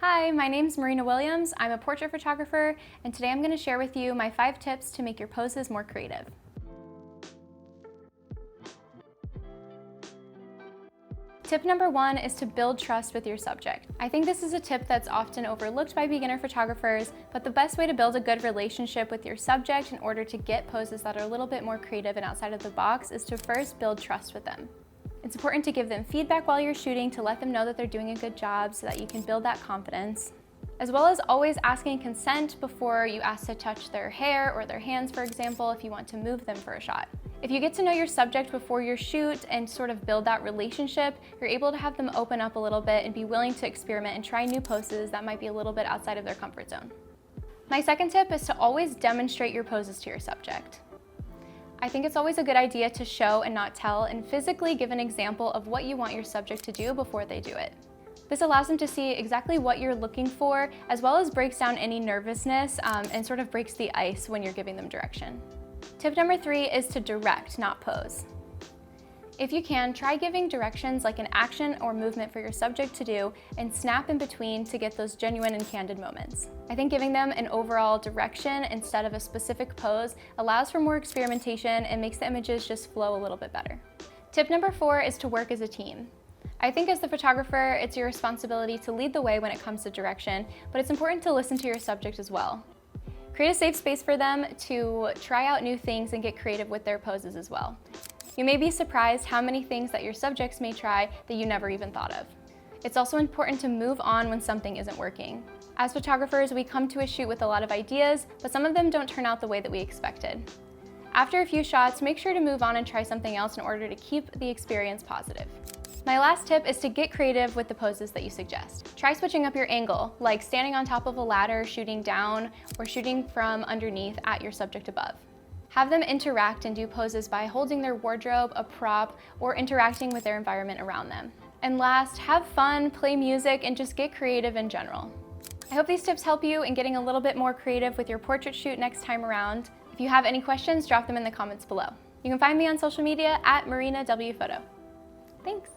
Hi, my name's Marina Williams. I'm a portrait photographer, and today I'm going to share with you my 5 tips to make your poses more creative. Tip number 1 is to build trust with your subject. I think this is a tip that's often overlooked by beginner photographers, but the best way to build a good relationship with your subject in order to get poses that are a little bit more creative and outside of the box is to first build trust with them. It's important to give them feedback while you're shooting to let them know that they're doing a good job so that you can build that confidence, as well as always asking consent before you ask to touch their hair or their hands, for example, if you want to move them for a shot. If you get to know your subject before your shoot and sort of build that relationship, you're able to have them open up a little bit and be willing to experiment and try new poses that might be a little bit outside of their comfort zone. My second tip is to always demonstrate your poses to your subject. I think it's always a good idea to show and not tell and physically give an example of what you want your subject to do before they do it. This allows them to see exactly what you're looking for, as well as breaks down any nervousness and sort of breaks the ice when you're giving them direction. Tip number 3 is to direct, not pose. If you can, try giving directions like an action or movement for your subject to do and snap in between to get those genuine and candid moments. I think giving them an overall direction instead of a specific pose allows for more experimentation and makes the images just flow a little bit better. Tip number 4 is to work as a team. I think as the photographer, it's your responsibility to lead the way when it comes to direction, but it's important to listen to your subject as well. Create a safe space for them to try out new things and get creative with their poses as well. You may be surprised how many things that your subjects may try that you never even thought of. It's also important to move on when something isn't working. As photographers, we come to a shoot with a lot of ideas, but some of them don't turn out the way that we expected. After a few shots, make sure to move on and try something else in order to keep the experience positive. My last tip is to get creative with the poses that you suggest. Try switching up your angle, like standing on top of a ladder, shooting down, or shooting from underneath at your subject above. Have them interact and do poses by holding their wardrobe, a prop, or interacting with their environment around them. And last, have fun, play music, and just get creative in general. I hope these tips help you in getting a little bit more creative with your portrait shoot next time around. If you have any questions, drop them in the comments below. You can find me on social media at Marina W Photo. Thanks.